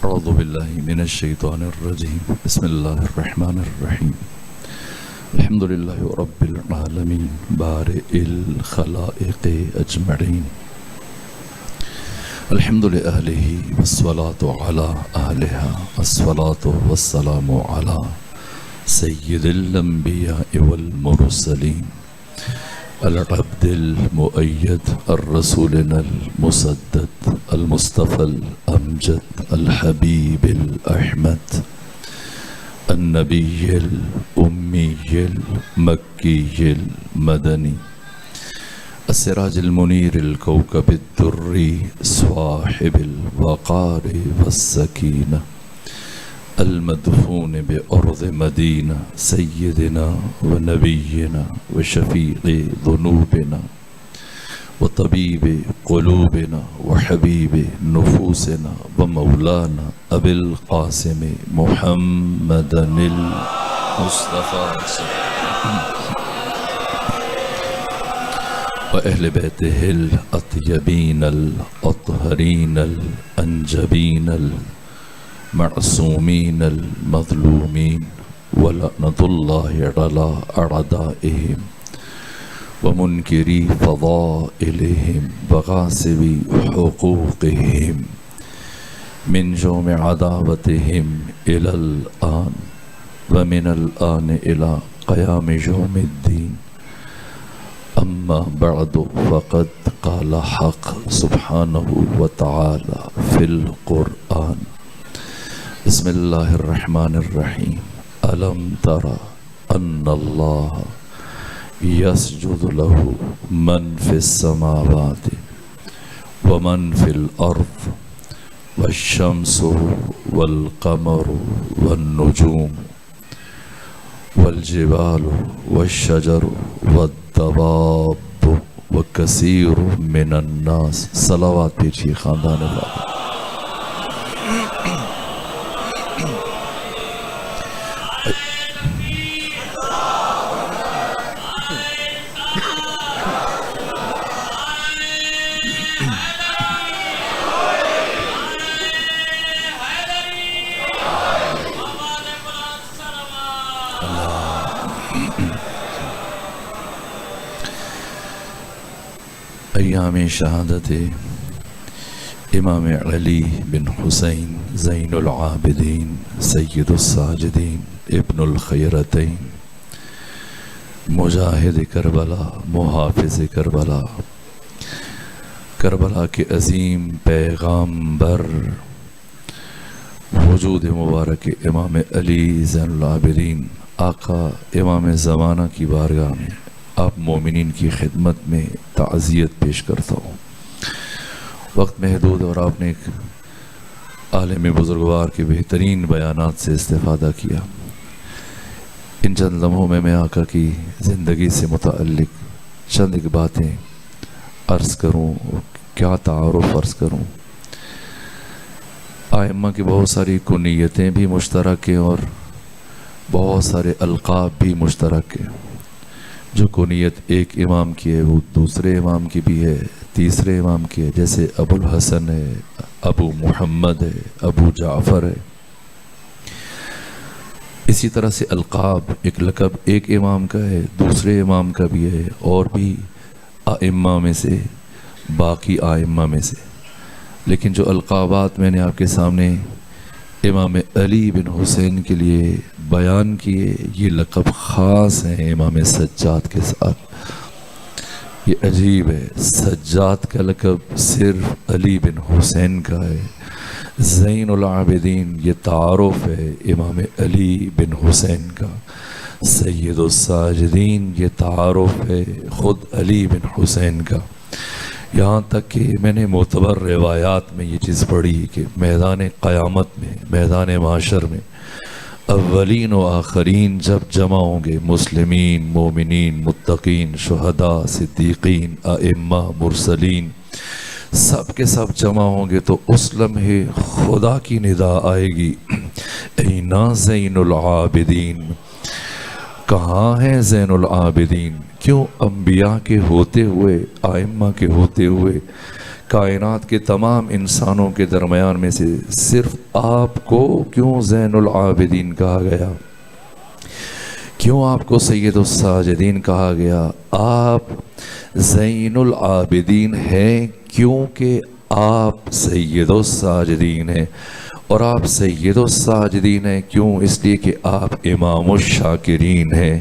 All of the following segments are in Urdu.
اعوذ باللہ من الشیطان الرجیم بسم اللہ الرحمن الرحیم الحمد للہ رب العالمین بارئ الخلائق اجمعین الحمد لأہلہ والصلاة علی اہلہا الصلاة والسلام علی سید الانبیاء والمرسلین العبد المؤید الرسولنا المسدد المصطفى الامجد الحبیب الاحمد النبی الامی المکی المدنی السراج المنیر الكوكب الدری صاحب الوقار والسکینہ المدفون بأرض مدینہ سیدنا ونبینا وشفیع ذنوبنا وطبیب قلوبنا وحبیب نفوسنا ومولانا ابی القاسم محمد المصطفیٰ وأهل بيته الأطيبين الأطهرين الأنجبين المعصومين المظلومين ولعنة الله على أعدائهم ومنكري فضائلهم وغاصبي حقوقهم من جوم عداوتهم إلى الآن ومن الآن إلى قيام يوم الدين أما بعد فقد قال حق سبحانه وتعالى في القرآن بسم الله الرحمن الرحيم ألم ترى أن الله يسجد له من في السماوات ومن في الأرض والشمس والقمر والنجوم والجبال والشجر والدواب وكثير من الناس صلوات پیچھے خاندان بابا ایام شہادت امام علی بن حسین زین العابدین سید الساجدین ابن الخیرتین مجاہد کربلا محافظ کربلا کربلا کے عظیم پیغامبر وجود مبارک امام علی زین العابدین آقا امام زمانہ کی بارگاہ میں آپ مومنین کی خدمت میں تعزیت پیش کرتا ہوں۔ وقت محدود اور آپ نے ایک عالم بزرگوار کے بہترین بیانات سے استفادہ کیا۔ ان چند لمحوں میں آقا کی زندگی سے متعلق چند ایک باتیں عرض کروں، کیا تعارف عرض کروں۔ ائمہ کی بہت ساری کنیتیں بھی مشترک ہیں اور بہت سارے القاب بھی مشترک ہیں۔ جو کنیت ایک امام کی ہے وہ دوسرے امام کی بھی ہے، تیسرے امام کی ہے، جیسے ابو الحسن ہے، ابو محمد ہے، ابو جعفر ہے۔ اسی طرح سے القاب ایک لقب ایک امام کا ہے، دوسرے امام کا بھی ہے، اور بھی ائمہ میں سے، باقی ائمہ میں سے۔ لیکن جو القابات میں نے آپ کے سامنے امام علی بن حسین کے لیے بیان کیے، یہ لقب خاص ہیں امام سجاد کے ساتھ۔ یہ عجیب ہے، سجاد کا لقب صرف علی بن حسین کا ہے۔ زین العابدین یہ تعارف ہے امام علی بن حسین کا۔ سید الساجدین یہ تعارف ہے خود علی بن حسین کا۔ یہاں تک کہ میں نے معتبر روایات میں یہ چیز پڑھی کہ میدان قیامت میں، میدان معاشر میں اولین و آخرین جب جمع ہوں گے، مسلمین، مومنین، متقین، شہداء، صدیقین، ائمہ، مرسلین، سب کے سب جمع ہوں گے تو اس لمحے خدا کی ندا آئے گی، اینا زین العابدین، کہاں ہے زین العابدین؟ کیوں انبیاء کے ہوتے ہوئے، ائمہ کے ہوتے ہوئے، کائنات کے تمام انسانوں کے درمیان میں سے صرف آپ کو کیوں زین العابدین کہا گیا؟ کیوں آپ کو سید الساجدین کہا گیا؟ آپ زین العابدین ہیں کیونکہ آپ سید الساجدین ہیں، اور آپ سید الساجدین ہیں کیوں؟ اس لیے کہ آپ امام الشاکرین ہیں۔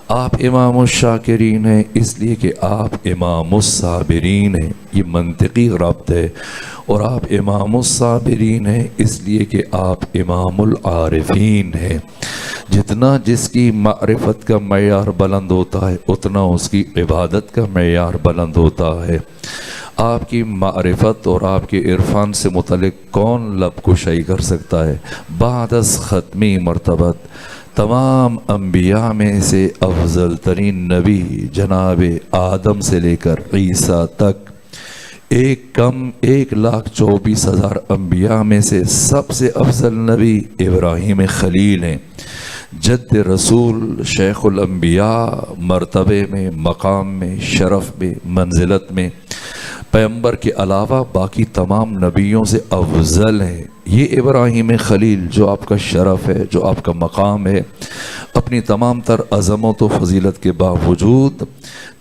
آپ امام الشاکرین ہیں اس لیے کہ آپ امام الصابرین ہیں، یہ منطقی ربط ہے۔ اور آپ امام الصابرین ہیں اس لیے کہ آپ امام العارفین ہیں۔ جتنا جس کی معرفت کا معیار بلند ہوتا ہے اتنا اس کی عبادت کا معیار بلند ہوتا ہے۔ آپ کی معرفت اور آپ کے عرفان سے متعلق کون لب کشائی کر سکتا ہے؟ بعد از ختمی مرتبت تمام انبیاء میں سے افضل ترین نبی جناب آدم سے لے کر عیسیٰ تک، 1,24,000 انبیاء میں سے سب سے افضل نبی ابراہیم خلیل ہیں، جد رسول، شیخ الانبیاء، مرتبے میں، مقام میں، شرف میں، منزلت میں پیغمبر کے علاوہ باقی تمام نبیوں سے افضل ہیں۔ یہ ابراہیم خلیل جو آپ کا شرف ہے، جو آپ کا مقام ہے، اپنی تمام تر عظمت و فضیلت کے باوجود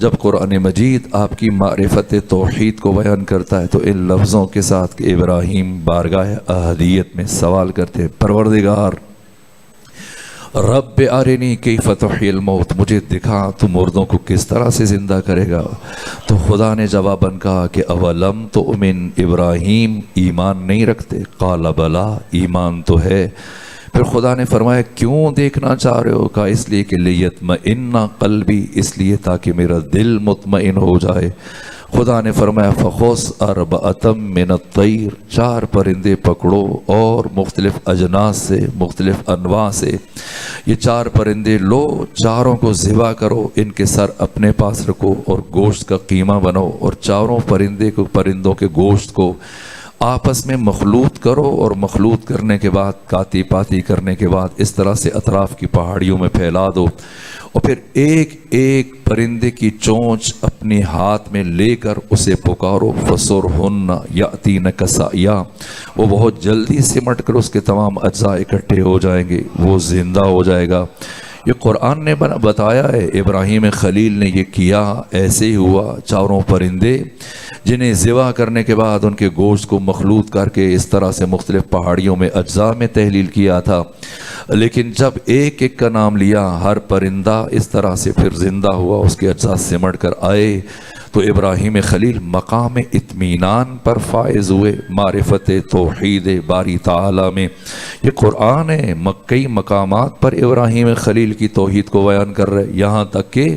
جب قرآن مجید آپ کی معرفت توحید کو بیان کرتا ہے تو ان لفظوں کے ساتھ کہ ابراہیم بارگاہ احدیت میں سوال کرتے ہیں، پروردگار رب ارنی کیف تحیی الموت، مجھے دکھا تو مردوں کو کس طرح سے زندہ کرے گا؟ تو خدا نے جواباً کہا کہ اولم تؤمن، ابراہیم ایمان نہیں رکھتے؟ قال بلا، ایمان تو ہے۔ پھر خدا نے فرمایا کیوں دیکھنا چاہ رہے ہو؟ کہا اس لیے کہ لیطمئن قلبی، اس لیے تاکہ میرا دل مطمئن ہو جائے۔ خدا نے فرمایا فخذ اربعۃ من الطیر، 4 پرندے پکڑو اور مختلف اجناس سے، مختلف انواع سے یہ 4 پرندے لو، چاروں کو ذبح کرو، ان کے سر اپنے پاس رکھو اور گوشت کا قیمہ بناؤ، اور چاروں پرندوں کے گوشت کو آپس میں مخلوط کرو، اور مخلوط کرنے کے بعد کاتی پاتی کرنے کے بعد اس طرح سے اطراف کی پہاڑیوں میں پھیلا دو، اور پھر ایک ایک پرندے کی چونچ اپنے ہاتھ میں لے کر اسے پکارو، فسرہن یاتینک سعیا، وہ بہت جلدی سمٹ کر اس کے تمام اجزاء اکٹھے ہو جائیں گے، وہ زندہ ہو جائے گا۔ یہ قرآن نے بتایا ہے، ابراہیم خلیل نے یہ کیا، ایسے ہی ہوا۔ چاروں پرندے جنہیں ذبح کرنے کے بعد ان کے گوشت کو مخلوط کر کے اس طرح سے مختلف پہاڑیوں میں اجزاء میں تحلیل کیا تھا، لیکن جب ایک ایک کا نام لیا ہر پرندہ اس طرح سے پھر زندہ ہوا، اس کے اجزاء سمٹ کر آئے، تو ابراہیم خلیل مقام اطمینان پر فائز ہوئے، معرفت توحید باری تعالی میں۔ یہ قرآن ہے کئی مقامات پر ابراہیم خلیل کی توحید کو بیان کر رہے، یہاں تک کہ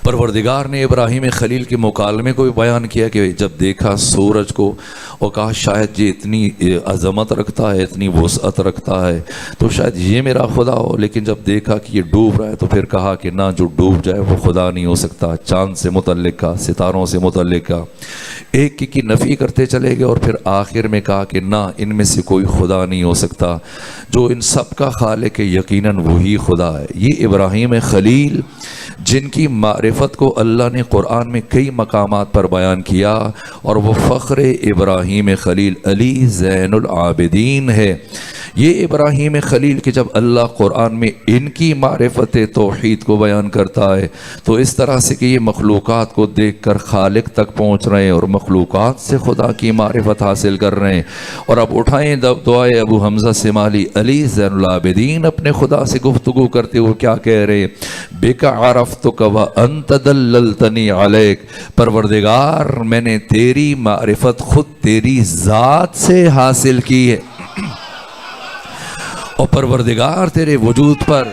پروردگار نے ابراہیم خلیل کے مکالمے کو بھی بیان کیا کہ جب دیکھا سورج کو اور کہا شاید یہ اتنی عظمت رکھتا ہے، اتنی وسعت رکھتا ہے تو شاید یہ میرا خدا ہو، لیکن جب دیکھا کہ یہ ڈوب رہا ہے تو پھر کہا کہ نہ، جو ڈوب جائے وہ خدا نہیں ہو سکتا۔ چاند سے متعلق کا، ستاروں سے متعلق کا، ایک کی نفی کرتے چلے گئے، اور پھر آخر میں کہا کہ نہ، ان میں سے کوئی خدا نہیں ہو سکتا، جو ان سب کا خالق ہے یقیناً وہی خدا ہے۔ یہ ابراہیم خلیل جن کی معرفت کو اللہ نے قرآن میں کئی مقامات پر بیان کیا، اور وہ فخر ابراہیم خلیل علی زین العابدین ہے۔ یہ ابراہیم خلیل کہ جب اللہ قرآن میں ان کی معرفت توحید کو بیان کرتا ہے تو اس طرح سے کہ یہ مخلوقات کو دیکھ کر خالق تک پہنچ رہے ہیں اور مخلوقات سے خدا کی معرفت حاصل کر رہے ہیں۔ اور اب اٹھائیں دعائے ابو حمزہ سمالی علی زین العابدین اپنے خدا سے گفتگو کرتے ہوئے کیا کہہ رہے ہیں؟ بک عرفتک وانت دللتنی علیک، پروردگار میں نے تیری معرفت خود تیری ذات سے حاصل کی ہے، اور پروردگار تیرے وجود پر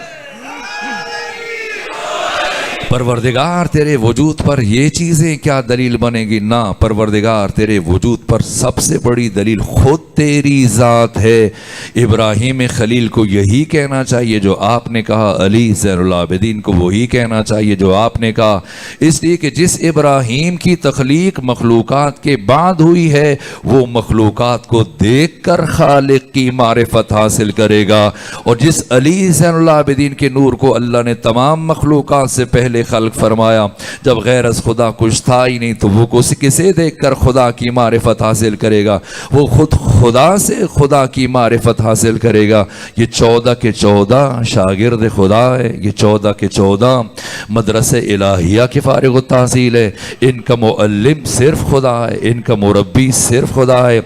پروردگار تیرے وجود پر یہ چیزیں کیا دلیل بنے گی؟ نہ، پروردگار تیرے وجود پر سب سے بڑی دلیل خود تیری ذات ہے۔ ابراہیم خلیل کو یہی کہنا چاہیے جو آپ نے کہا، علی زین العابدین کو وہی کہنا چاہیے جو آپ نے کہا، اس لیے کہ جس ابراہیم کی تخلیق مخلوقات کے بعد ہوئی ہے وہ مخلوقات کو دیکھ کر خالق کی معرفت حاصل کرے گا، اور جس علی زین العابدین کے نور کو اللہ نے تمام مخلوقات سے پہلے خلق فرمایا، جب غیر از خدا کچھ تھا ہی نہیں تو وہ کسے دیکھ کر خدا کی معرفت حاصل کرے گا؟ وہ خود خدا سے خدا کی معرفت حاصل کرے گا۔ یہ 14 کے 14 شاگرد خدا ہے، یہ 14 کے 14 مدرسہ الہیہ کے فارغ التحصیل ہے، ان کا معلم صرف خدا ہے، ان کا مربی صرف خدا ہے۔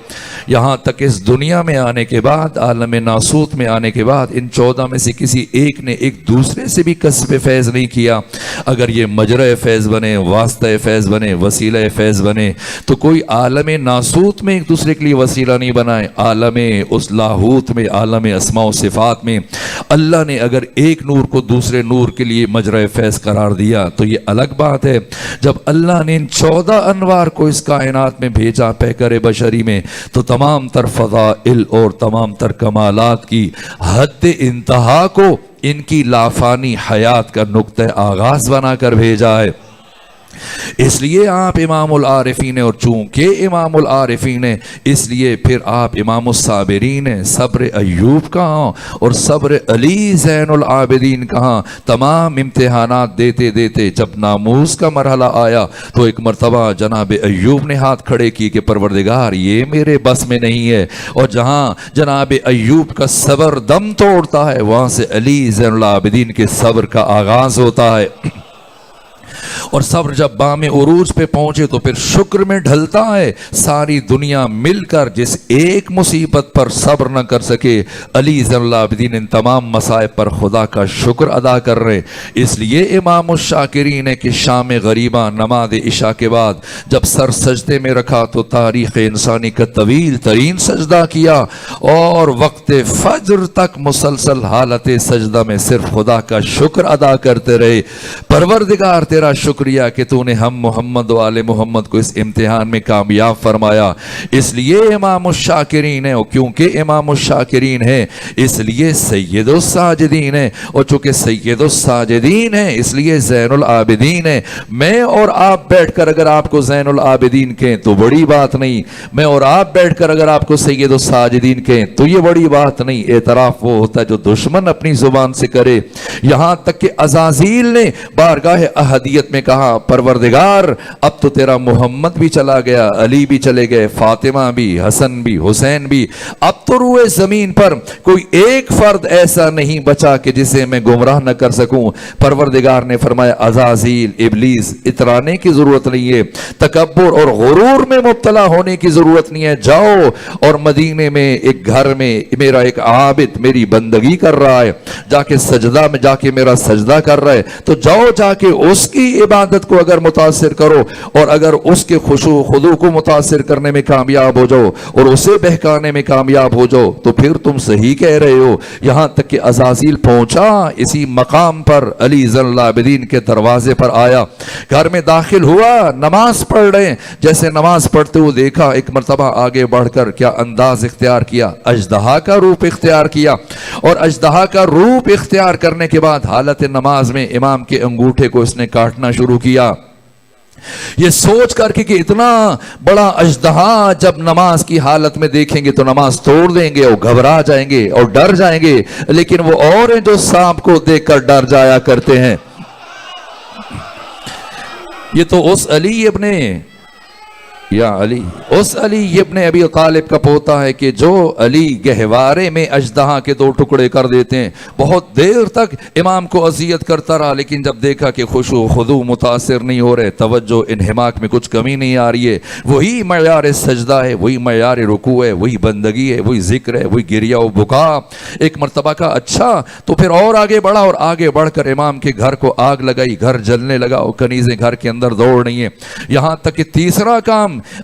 یہاں تک اس دنیا میں آنے کے بعد، عالم ناسوت میں آنے کے بعد، ان 14 میں سے کسی ایک نے ایک دوسرے سے بھی کسب فیض نہیں کیا۔ اگر یہ مجرع فیض بنے، واسطہ فیض بنے، وسیلہ فیض بنے، تو کوئی عالم ناسوت میں ایک دوسرے کے لیے وسیلہ نہیں بنائے۔ عالم اس لاہوت میں، عالم اسماء و صفات میں اللہ نے اگر ایک نور کو دوسرے نور کے لیے مجرع فیض قرار دیا تو یہ الگ بات ہے۔ جب اللہ نے ان 14 انوار کو اس کائنات میں بھیجا پیکر بشری میں، تو تمام تر فضائل اور تمام تر کمالات کی حد انتہا کو ان کی لافانی حیات کا نقطہ آغاز بنا کر بھیجا ہے۔ اس لیے آپ امام العارفین ہیں، اور چونکہ امام العارفین ہیں اس لیے پھر آپ امام الصابرین ہیں۔ صبر ایوب کہاں اور صبر علی زین العابدین کہاں؟ تمام امتحانات دیتے دیتے جب ناموس کا مرحلہ آیا تو ایک مرتبہ جناب ایوب نے ہاتھ کھڑے کی کہ پروردگار یہ میرے بس میں نہیں ہے، اور جہاں جناب ایوب کا صبر دم توڑتا ہے وہاں سے علی زین العابدین کے صبر کا آغاز ہوتا ہے۔ اور صبر جب بام عروج پہ پہنچے تو پھر شکر میں ڈھلتا ہے۔ ساری دنیا مل کر جس ایک مصیبت پر صبر نہ کر سکے، علی زین العابدین ان تمام مصائب پر خدا کا شکر ادا کر رہے۔ اس لیے امام الشاکرین ہے کہ شام غریبہ نماز عشاء کے بعد جب سر سجدے میں رکھا تو تاریخ انسانی کا طویل ترین سجدہ کیا، اور وقت فجر تک مسلسل حالت سجدہ میں صرف خدا کا شکر ادا کرتے رہے۔ پروردگار تیرا شکریہ کہ تو نے ہم محمد و آل محمد کو اس امتحان میں کامیاب فرمایا۔ اس لیے امام الشاکرین ہے، اور کیونکہ امام الشاکرین ہے اس لیے سید الساجدین ہے، اور چونکہ سید الساجدین ہے اس لیے زین العابدین ہے۔ میں اور آپ بیٹھ کر اگر آپ کو زین العابدین کہیں تو بڑی بات نہیں، میں اور آپ بیٹھ کر اگر آپ کو سید الساجدین کہیں تو یہ بڑی بات نہیں۔ اعتراف وہ ہوتا ہے جو دشمن اپنی زبان سے کرے۔ یہاں تک کہ عزازیل نے بارگاہ احدیت میں کہا پروردگار اب تو تیرا محمد بھی چلا گیا، علی بھی چلے گئے، فاطمہ بھی، حسن بھی، حسین بھی، اب تو روئے زمین پر کوئی ایک فرد ایسا نہیں بچا کہ جسے میں گمراہ نہ کر سکوں۔ پروردگار نے فرمایا عزازیل، ابلیس اترانے کی ضرورت نہیں ہے، تکبر اور غرور میں مبتلا ہونے کی ضرورت نہیں ہے۔ جاؤ اور مدینے میں ایک گھر میں میرا ایک عابد میری بندگی کر رہا ہے، جا کے سجدہ میں جا کے میرا سجدہ کر رہا ہے، تو جاؤ جا کے اس کی عبادت کو اگر متاثر کرو، اور اگر اس کے خشوع و خضوع کو متاثر کرنے میں کامیاب ہو جاؤ اور اسے بہکانے میں کامیاب ہو جاؤ تو پھر تم صحیح کہہ رہے ہو۔ یہاں تک کہ عزازیل پہنچا اسی مقام پر، علی زین العابدین کے دروازے پر آیا، گھر میں داخل ہوا، نماز پڑھ رہے ہیں، جیسے نماز پڑھتے ہوئے دیکھا ایک مرتبہ آگے بڑھ کر کیا انداز اختیار کیا، اژدہا کا روپ اختیار کیا، اور اژدہا کا روپ اختیار کرنے کے بعد حالت نماز میں امام کے انگوٹھے کو اس نے کاٹنا شروع کیا، یہ سوچ کر کہ اتنا بڑا اژدہا جب نماز کی حالت میں دیکھیں گے تو نماز توڑ دیں گے اور گھبرا جائیں گے اور ڈر جائیں گے، لیکن وہ اور ہیں جو سانپ کو دیکھ کر ڈر جایا کرتے ہیں۔ یہ تو اس علی ابن یا علی، اس علی ابن ابی طالب کا پوتا ہے کہ جو علی گہوارے میں اژدہا کے 2 ٹکڑے کر دیتے ہیں۔ بہت دیر تک امام کو اذیت کرتا رہا، لیکن جب دیکھا کہ خشوع و خضوع متاثر نہیں ہو رہے، توجہ انہماک میں کچھ کمی نہیں آ رہی ہے، وہی معیار سجدہ ہے، وہی معیار رکوع ہے، وہی بندگی ہے، وہی ذکر ہے، وہی گریہ و بکا، ایک مرتبہ کا اچھا تو پھر اور آگے بڑھا، اور آگے بڑھ کر امام کے گھر کو آگ لگائی، گھر جلنے لگا، اور کنیزیں گھر کے اندر دوڑ رہی ہیں۔ یہاں تک کہ تیسرا کام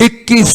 21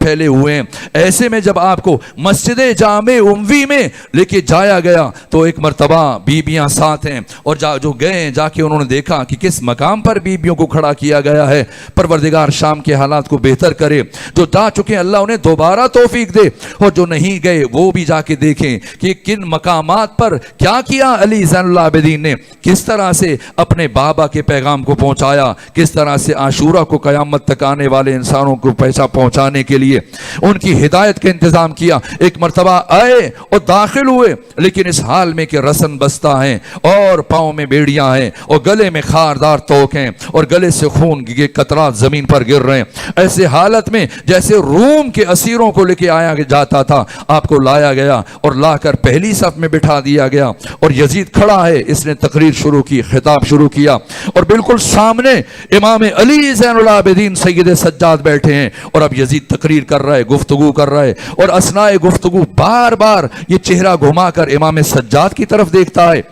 پھیلے ہوئے ہیں. ایسے میں جب آپ کو مسجد جامع اموی میں لے کے جایا گیا تو ایک مرتبہ بیبیاں ساتھ ہیں, اور جو گئے جا کے انہوں نے دیکھا کہ کس مقام پر بیبیوں کو کھڑا کیا گیا ہے. پروردگار شام کے حالات کو بہتر کرے. جو جا چکے اللہ انہیں دوبارہ توفیق دے, اور جو نہیں گئے وہ بھی جا کے دیکھیں کہ کن مقامات پر کیا کیا علی زین العابدین نے, کس طرح سے اپنے بابا کے پیغام کو پہنچایا, کس طرح سے عاشورہ کو قیامت تک آنے والے انسانوں کو پیسہ پہنچانے کے لیے ان کی ہدایت کا انتظام کیا. ایک مرتبہ آئے اور داخل ہوئے, لیکن اس حال میں کہ رسن بستہ ہیں اور پاؤں میں بیڑیاں ہیں اور گلے میں خاردار توک ہیں اور گلے سے خون کے قطرات زمین پر گر رہے ہیں. ایسے حالت میں جیسے روم کے اسیروں کو لے کے آیا جاتا تھا, آپ کو لایا گیا اور لا کر پہلی صف میں بٹھا دیا گیا, اور یزید کھڑا ہے, اس نے تقریر شروع کی, خطاب شروع کیا, اور بالکل سامنے امام علی زین العابدین سید سجاد بیٹھے ہیں, اور اب یزید تقریر کر رہا ہے, گفتگو کر رہا ہے, اور اثناء گفتگو بار بار یہ چہرہ گھما کر امام سجاد کی طرف دیکھتا ہے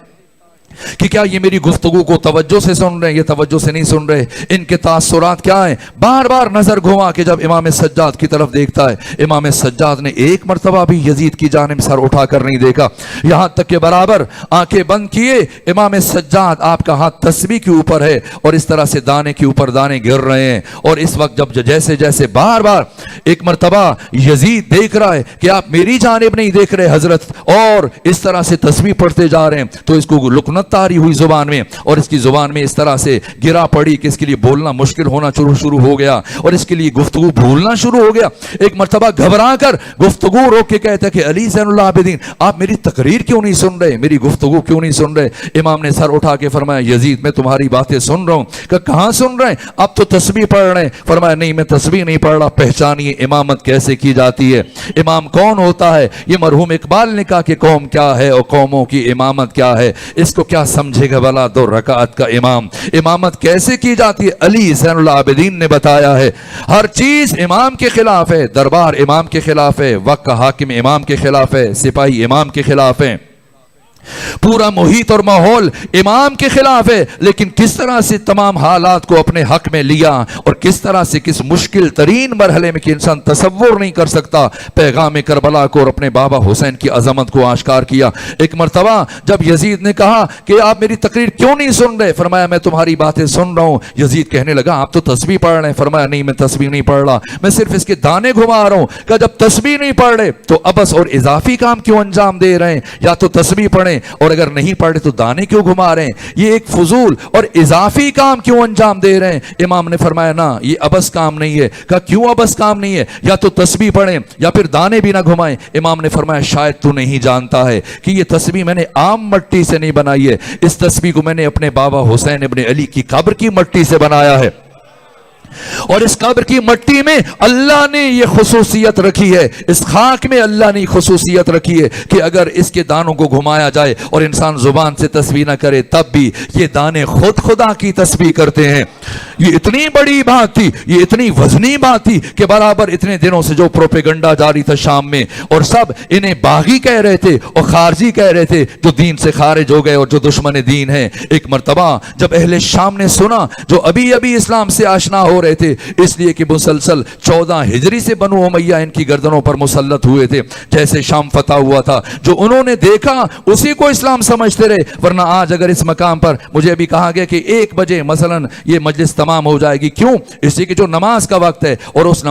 کہ کیا یہ میری گفتگو کو توجہ سے سن رہے ہیں, یہ توجہ سے نہیں سن رہے, ان کے تاثرات کیا ہیں. بار بار نظر گھما کے جب امام سجاد کی طرف دیکھتا ہے, امام سجاد نے ایک مرتبہ بھی یزید کی جانب سر اٹھا کر نہیں دیکھا, یہاں تک کہ برابر آنکھیں بند کیے امام سجاد آپ کا ہاتھ تسبیح کے اوپر ہے, اور اس طرح سے دانے کے اوپر دانے گر رہے ہیں. اور اس وقت جب جیسے جیسے بار بار ایک مرتبہ یزید دیکھ رہا ہے کہ آپ میری جانب نہیں دیکھ رہے حضرت, اور اس طرح سے تسبیح پڑھتے جا رہے ہیں, تو اس کو لکنت تاری ہوئی زبان میں, اور اس کی زبان میں اس طرح سے گرا پڑی کہ اس کے لیے بولنا مشکل ہونا شروع ہو گیا, اور اس کے لیے گفتگو بھولنا شروع ہو گیا. ایک مرتبہ گھبرا کر گفتگو روک کے کہتا ہے کہ علی زین العابدین آپ میری تقریر کیوں نہیں سن رہے, میری گفتگو کیوں نہیں سن رہے. امام نے سر اٹھا کے فرمایا یزید میں تمہاری باتیں سن رہا ہوں. کہ کہاں سن رہے ہیں, اب تو تسبیح پڑھ رہے ہیں. فرمایا نہیں میں تسبیح نہیں پڑھ رہا, پہچانیے امامت کیسے کی جاتی ہے, امام کون ہوتا ہے. یہ مرحوم اقبال نے کہا کہ قوم کیا ہے اور قوموں کی امامت کیا ہے, اس کو کیا سمجھے گا بھلا 2 رکعت کا امام. امامت کیسے کی جاتی ہے, علی زین العابدین نے بتایا ہے. ہر چیز امام کے خلاف ہے, دربار امام کے خلاف ہے, وقت کا حاکم امام کے خلاف ہے, سپاہی امام کے خلاف ہے, پورا محیط اور ماحول امام کے خلاف ہے. لیکن کس طرح سے تمام حالات کو اپنے حق میں لیا, اور کس طرح سے کس مشکل ترین مرحلے میں کہ انسان تصور نہیں کر سکتا, پیغام کربلا کو اور اپنے بابا حسین کی عظمت کو آشکار کیا. ایک مرتبہ جب یزید نے کہا کہ آپ میری تقریر کیوں نہیں سن رہے, فرمایا میں تمہاری باتیں سن رہا ہوں. یزید کہنے لگا آپ تو تسبیح پڑھ رہے ہیں. فرمایا نہیں میں تسبیح نہیں پڑھ رہا, میں صرف اس کے دانے گھما رہا ہوں. کہ جب تسبیح نہیں پڑھ رہے تو ابس اور اضافی کام کیوں انجام دے رہے ہیں, یا تو تسبیح پڑھیں اور اگر نہیں پڑھے تو دانے کیوں گھما رہے ہیں, یہ ایک فضول اور اضافی کام کیوں انجام دے رہے ہیں. امام نے فرمایا نا یہ ابس کام نہیں ہے. کہا کیوں ابس کام نہیں ہے, یا تو تسبیح پڑھیں یا پھر دانے بھی نہ گھمائیں. امام نے فرمایا شاید تو نہیں جانتا ہے کہ یہ تسبیح میں نے عام مٹی سے نہیں بنائی ہے, اس تسبیح کو میں نے اپنے بابا حسین ابن علی کی قبر کی مٹی سے بنایا ہے, اور اس قبر کی مٹی میں اللہ نے یہ خصوصیت رکھی ہے, اس خاک میں اللہ نے خصوصیت رکھی ہے کہ اگر اس کے دانوں کو گھمایا جائے اور انسان زبان سے تسبیح نہ کرے تب بھی یہ دانے خود خدا کی تسبیح کرتے ہیں. یہ اتنی بڑی بات تھی, یہ اتنی وزنی بات تھی کہ برابر اتنے دنوں سے جو پروپیگنڈا جاری تھا شام میں, اور سب انہیں باغی کہہ رہے تھے اور خارجی کہہ رہے تھے, جو دین سے خارج ہو گئے اور جو دشمن دین ہیں. ایک مرتبہ جب اہل شام نے سنا, جو ابھی ابھی اسلام سے آشنا ہو رہے تھے, اس لیے کہ مسلسل 14 ہجری سے بنو امیہ ان کی گردنوں پر مسلط ہوئے تھے, جیسے شام فتح ہوا تھا, جو انہوں نے دیکھا اسی کو اسلام سمجھتے رہے. ورنہ آج اگر اس مقام پر مجھے ابھی کہا گیا کہ 1 بجے مثلا یہ مجلس تمام ہو جائے گی, کیوں, اس لیے کہ جو نماز کا وقت ہے, اور اس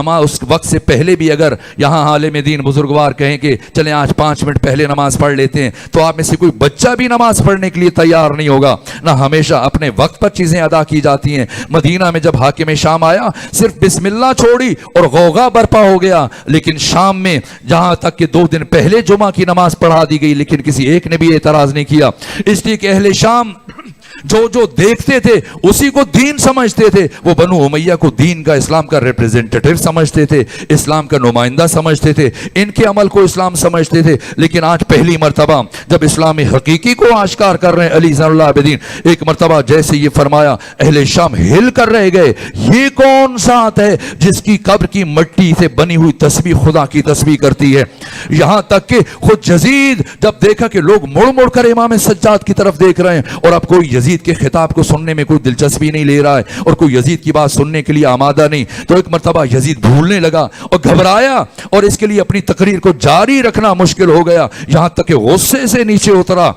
وقت سے پہلے بھی اگر یہاں عالم دین بزرگوار کہیں کہ چلیں آج 5 منٹ پہلے نماز پڑھ لیتے ہیں, تو آپ میں سے کوئی بچہ بھی نماز پڑھنے کے لیے تیار نہیں ہوگا. نہ ہمیشہ اپنے وقت پر چیزیں ادا کی جاتی ہیں. مدینہ میں جب حاکم شام آیا صرف بسم اللہ چھوڑی اور غوغا برپا ہو گیا, لیکن شام میں جہاں تک کہ 2 دن پہلے جمعہ کی نماز پڑھا دی گئی, لیکن کسی ایک نے بھی اعتراض نہیں کیا. اس لیے کہ اہل شام جو دیکھتے تھے اسی کو دین سمجھتے تھے. وہ بنو امیہ کو دین کا, اسلام کا ریپریزنٹیٹیو سمجھتے تھے, اسلام کا نمائندہ سمجھتے تھے, ان کے عمل کو اسلام سمجھتے تھے. لیکن آج پہلی مرتبہ جب اسلام حقیقی کو آشکار کر رہے ہیں علی زین العابدین, ایک مرتبہ جیسے یہ فرمایا اہل شام ہل کر رہ گئے, یہ کون ذات ہے جس کی قبر کی مٹی سے بنی ہوئی تسبیح خدا کی تسبیح کرتی ہے. یہاں تک کہ خود یزید جب دیکھا کہ لوگ مڑ مڑ کر امام سجاد کی طرف دیکھ رہے ہیں, اور اب کوئی یزید کے خطاب کو سننے میں کوئی دلچسپی نہیں لے رہا ہے اور کوئی یزید کی بات سننے کے لیے آمادہ نہیں، تو ایک مرتبہ یزید بھولنے لگا اور گھبرایا اور اس کے لیے اپنی تقریر کو جاری رکھنا مشکل ہو گیا، یہاں تک کہ غصے سے نیچے اترا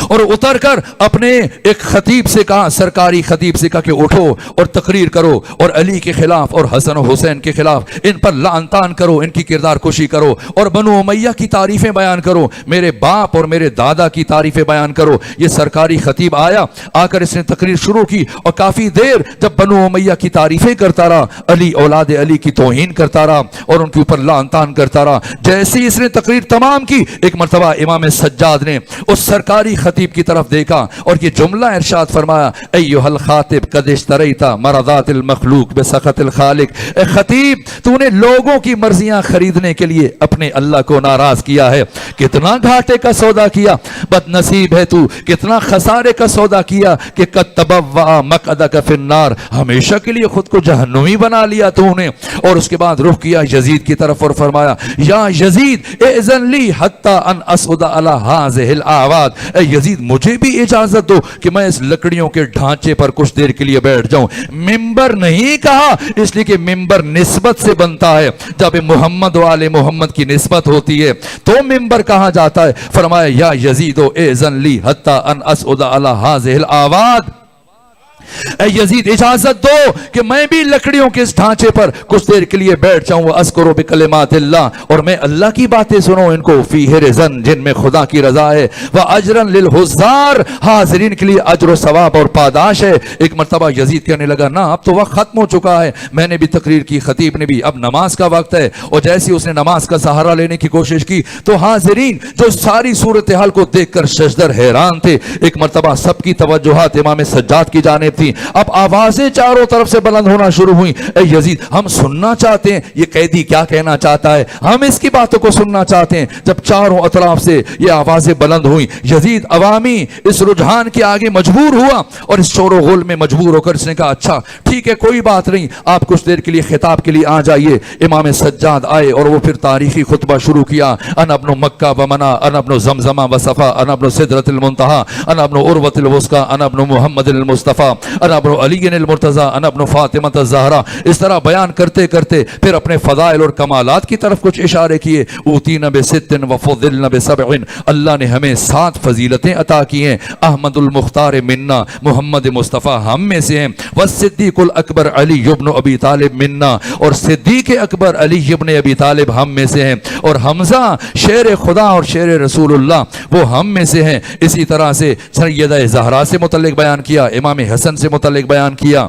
اور اتر کر اپنے ایک خطیب سے کہا، سرکاری خطیب سے کہا کہ اٹھو اور تقریر کرو اور علی کے خلاف اور حسن و حسین کے خلاف ان پر لعن طعن کرو، ان کی کردار کشی کرو اور بنو امیہ کی تعریفیں بیان کرو، میرے باپ اور میرے دادا کی تعریفیں بیان کرو۔ یہ سرکاری خطیب آیا، آ کر اس نے تقریر شروع کی اور کافی دیر جب بنو امیہ کی تعریفیں کرتا رہا، علی اولاد علی کی توہین کرتا رہا اور ان کے اوپر لعن طعن کرتا رہا۔ جیسے ہی اس نے تقریر تمام کی، ایک مرتبہ امام سجاد نے اس سرکاری خطیب کی طرف دیکھا اور یہ جملہ ارشاد فرمایا، ایھا الخاطب قد اشتریت مرضات المخلوق بسخط الخالق، اے خطیب تو نے لوگوں کی مرضیاں خریدنے کے لیے اپنے اللہ کو ناراض کیا ہے، کتنا گھاٹے کا سودا کیا، بد نصیب ہے تو، کتنا خسارے کا سودا کیا کہ قد تبوأ مقعدک فی النار، ہمیشہ کے لیے خود کو جہنمی بنا لیا تو نے۔ اور اس کے بعد رخ کیا یزید کی طرف اور فرمایا، یا یزید اذن لی حتی ان اسعد علی ہذہ الاعواد، اے یزید مجھے بھی اجازت دو کہ میں اس لکڑیوں کے ڈھانچے پر کچھ دیر کے لیے بیٹھ جاؤں۔ ممبر نہیں کہا اس لیے کہ ممبر نسبت سے بنتا ہے، جب محمد و آل محمد کی نسبت ہوتی ہے تو ممبر کہا جاتا ہے۔ فرمایا، یا یزید اذن لی حتی ان اسعد علی ہذہ الاعواد، اے یزید اجازت دو کہ میں بھی لکڑیوں کے اس ڈھانچے پر کچھ دیر کے لیے بیٹھ جاؤں، اذکر بکلمات اللہ، اور میں اللہ کی باتیں سنوں ان کو، فیہ رضن جن میں خدا کی رضا ہے، واجرا للحضار حاضرین کے لیے اجر و ثواب اور پاداش ہے۔ ایک مرتبہ یزید کہنے لگا، نا اب تو وقت ختم ہو چکا ہے، میں نے بھی تقریر کی، خطیب نے بھی، اب نماز کا وقت ہے۔ اور جیسے اس نے نماز کا سہارا لینے کی کوشش کی تو حاضرین جو ساری صورتحال کو دیکھ کر ششدر حیران تھے، ایک مرتبہ سب کی توجہات امام سجاد کی جانب تھی، اب آوازیں چاروں طرف سے بلند ہونا شروع ہوئی، اے یزید ہم سننا چاہتے ہیں یہ قیدی کیا کہنا چاہتا ہے، ہم اس کی باتوں کو سننا چاہتے ہیں۔ جب چاروں اطراف سے یہ آوازیں بلند ہوئیں، یزید عوامی اس رجحان کے آگے مجبور ہوا اور اس شور و غل میں مجبور ہو کر اس نے کہا، اچھا ٹھیک ہے کوئی بات نہیں، آپ کچھ دیر کے لیے خطاب کے لیے آ جائیے۔ امام سجاد آئے اور وہ پھر تاریخی خطبہ شروع کیا، انا ابن مکہ و منا، انا ابن زمزمہ و صفا، انا ابن سدرۃ المنتہی، انا ابن عروۃ الوثقی، انا ابن محمد المصطفی، انا ابن علی المرتضی، انا ابن فاطمہ الزہرا۔ اس طرح بیان کرتے کرتے پھر اپنے فضائل اور کمالات کی طرف کچھ اشارے کیے، اوتینا بست وفضلنا بسبع، اللہ نے ہمیں 7 فضیلتیں عطا کی ہیں، احمد المختار منا، محمد مصطفیٰ ہم میں سے ہیں، والصدیق الاکبر علی ابن ابی طالب منا، اور صدیق اکبر علی ابن ابی طالب ہم میں سے ہیں، اور حمزہ شیر خدا اور شیر رسول اللہ وہ ہم میں سے ہیں۔ اسی طرح سے سیدہ زہرا سے متعلق بیان کیا، امام حسن سے متعلق بیان کیا،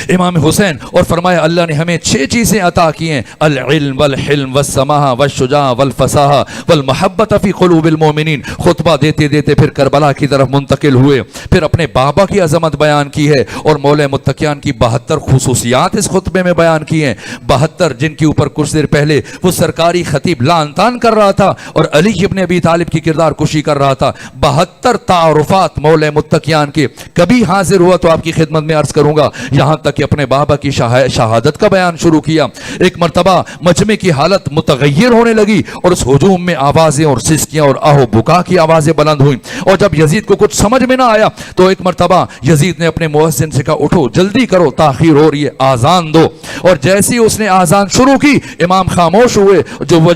امام حسین، اور فرمایا اللہ نے ہمیں 6 چیزیں عطا کی ہیں، العلم والحلم والسماحہ والشجاع والفصاحہ والمحبت فی قلوب المومنین۔ خطبہ دیتے دیتے پھر کربلا کی طرف منتقل ہوئے، پھر اپنے بابا کی عظمت بیان کی ہے اور مولا متقیان کی 72 خصوصیات اس خطبے میں بیان کی ہیں، 72 جن کے اوپر کچھ دیر پہلے وہ سرکاری خطیب لعن طعن کر رہا تھا اور علی ابن ابی طالب کی کردار کشی کر رہا تھا۔ 72 تعارفات مولا متقیان کے، کبھی حاضر ہوا تو آپ کی خدمت میں عرض کروں گا، یہاں تک کہ اپنے بابا کی شہادت کا بیان شروع کیا۔ ایک مرتبہ مجمع کی حالت متغیر ہونے لگی اور اس ہجوم میں آوازیں اور سسکیاں اور آہ و بکا کی آوازیں بلند ہوئیں، اور جب یزید کو کچھ سمجھ میں نہ آیا تو ایک مرتبہ یزید نے اپنے مؤذن سے کہا، اٹھو جلدی کرو تاخیر ہو رہی ہے، آذان دو۔ اور جیسے اس نے آذان شروع کی امام خاموش ہوئے،